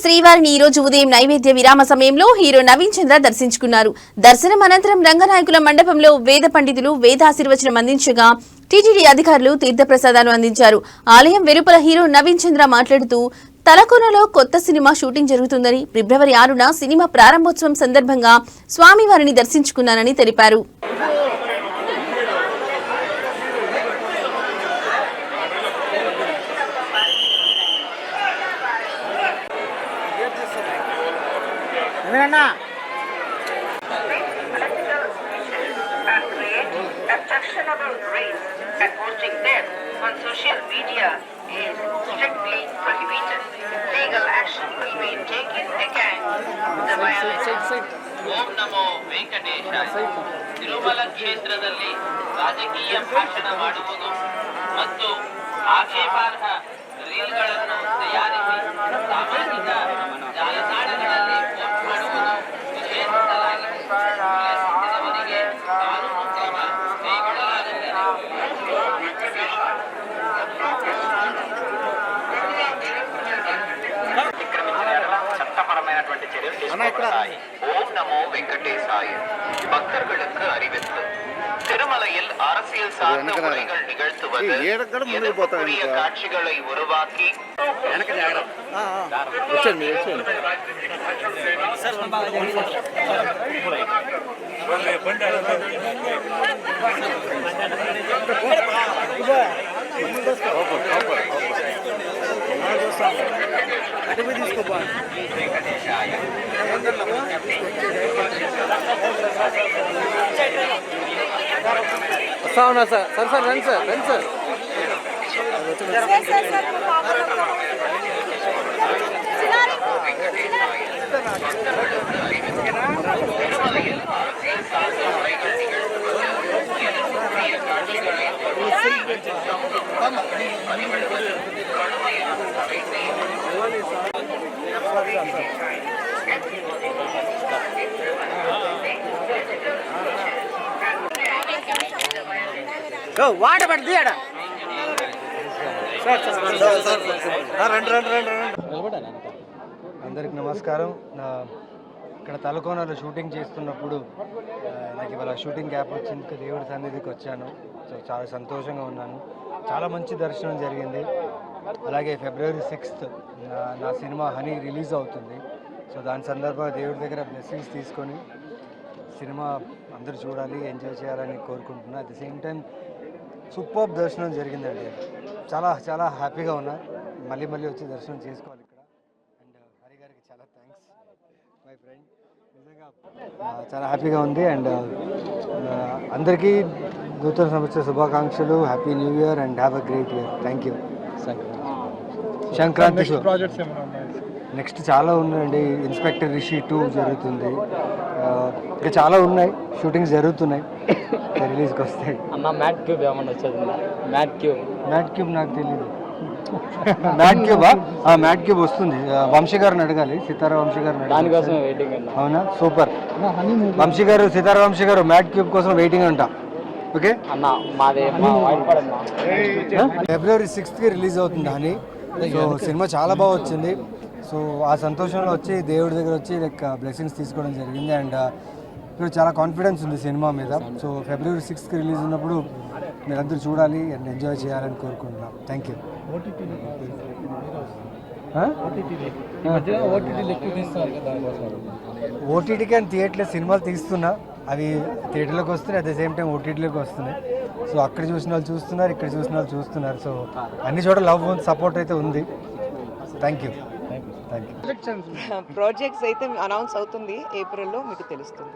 శ్రీవారిని ఈ రోజు ఉదయం నైవేద్య విరామ సమయంలో హీరో నవీన్ చంద్ర దర్శించుకున్నారు. దర్శనం అనంతరం రంగనాయకుల మండపంలో వేద పండితులు వేదాశీర్వచనం అందించగా టీటీడీ అధికారులు తీర్థప్రసాదాలు అందించారు. ఆలయం వెలుపల హీరో నవీన్ చంద్ర మాట్లాడుతూ తలకోనలో కొత్త సినిమా షూటింగ్ జరుగుతుందని, ఫిబ్రవరి 6న సినిమా ప్రారంభోత్సవం సందర్భంగా స్వామివారిని దర్శించుకున్నానని తెలిపారు. Actionable race and posting them on social media is strictly prohibited. Legal action will be taken against the violation. ಓಂ ನಮೋ ವೆಂಕಟೇಶಾಯ. ತಿರುಮಲ ಕ್ಷೇತ್ರದಲ್ಲಿ ರಾಜಕೀಯ ಭಾಷಣ ಮಾಡುವುದು ಮತ್ತು ಆಕ್ಷೇಪಾರ್ಹ ರೀಲ್ಗಳನ್ನು ತಯಾರಿಸಿ ಸಾಮಾಜಿಕ ಜಾಲತಾಣಗಳಲ್ಲಿ ಪೋಸ್ಟ್ ಮಾಡುವುದು ನಿಷೇಧಿಸಲಾಗಿದೆ. ಉಲ್ಲಂಘಿಸಿದವರಿಗೆ ಕಾನೂನು ಕ್ರಮ ಕೈಗೊಳ್ಳಲಾಗುತ್ತದೆ. చట్టపరమైనటువంటి చర్యలు తీసుకుంటాయి. ఓం నమో వెంకటేశాయ. பக்தர்களுக்கு அறிவிப்பு. திருமலையில் அரசியல் சார்ந்த முறைகள் நிகழ்த்துவது எதிர்ப்புக்குரிய காட்சிகளை உருவாக்கி అవునా సార్ సార్ సార్ రండి సార్ రండి సార్ వాట పడుతుంది అందరికి నమస్కారం. ఇక్కడ తలకోనలో షూటింగ్ చేస్తున్నప్పుడు నాకు ఇవాళ షూటింగ్ గ్యాప్ వచ్చింది, దేవుడి సన్నిధికి వచ్చాను. సో చాలా సంతోషంగా ఉన్నాను. చాలా మంచి దర్శనం జరిగింది. అలాగే ఫిబ్రవరి 6th నా సినిమా హనీ రిలీజ్ అవుతుంది. సో దాని సందర్భంగా దేవుడి దగ్గర బ్లెస్సింగ్స్ తీసుకొని సినిమా అందరూ చూడాలి, ఎంజాయ్ చేయాలని కోరుకుంటున్నాను. At the same time super దర్శనం జరిగిందండి. చాలా చాలా హ్యాపీగా ఉన్నా. మళ్ళీ మళ్ళీ వచ్చి దర్శనం చేసుకోవాలి ఇక్కడ. అండ్ హరి గారికి చాలా థ్యాంక్స్, మై ఫ్రెండ్. నిజంగా చాలా హ్యాపీగా ఉంది. అండ్ అందరికీ నూతన సంవత్సర శుభాకాంక్షలు. Happy new year and have a great year. Thank you. Sankranti next చాలా ఉన్నాయండి. ఇన్స్పెక్టర్ రిషి 2 జరుగుతుంది. ఇంకా చాలా ఉన్నాయి, షూటింగ్స్ జరుగుతున్నాయి, రిలీజ్కి వస్తాయి. అన్న మ్యాట్ క్యూబ్ ఏమన్నా వచ్చేది? మ్యాట్ క్యూబ్ నాకు తెలియదు. Mat Cuba? మ్యాట్ క్యూబ్ వస్తుంది. వంశీ గారిని అడగాలి, సితారా వంశీ గారిని. దానికోసం వెయిటింగ్. అవునా, సూపర్. వంశీ గారు, సితారా వంశీ గారు మ్యాట్ క్యూబ్ కోసం వెయిటింగ్ అంట. ఓకే అన్న, ఫిబ్రవరి 6th రిలీజ్ అవుతుంది అని. సో సినిమా చాలా బాగా వచ్చింది. సో ఆ సంతోషంలో వచ్చి దేవుడి దగ్గర వచ్చి లైక్ బ్లెస్సింగ్స్ తీసుకోవడం జరిగింది. అండ్ ఇప్పుడు చాలా కాన్ఫిడెన్స్ ఉంది సినిమా మీద. సో ఫిబ్రవరి 6th రిలీజ్ ఉన్నప్పుడు మీరందరూ చూడాలి అండ్ ఎంజాయ్ చేయాలని కోరుకుంటున్నాం. Thank you. ఓటీటీకి అని థియేటర్లో సినిమాలు తీస్తున్నా, అవి థియేటర్లోకి వస్తున్నాయి, అట్ ద సేమ్ టైం ఓటీటీలోకి వస్తున్నాయి. సో అక్కడ చూసిన వాళ్ళు చూస్తున్నారు, ఇక్కడ చూసిన వాళ్ళు చూస్తున్నారు. సో అన్ని చోట్ల లవ్ సపోర్ట్ అయితే ఉంది. Thank you. ప్రాజెక్ట్స్ అయితే అనౌన్స్ అవుతుంది, ఏప్రిల్లో మీకు తెలుస్తుంది.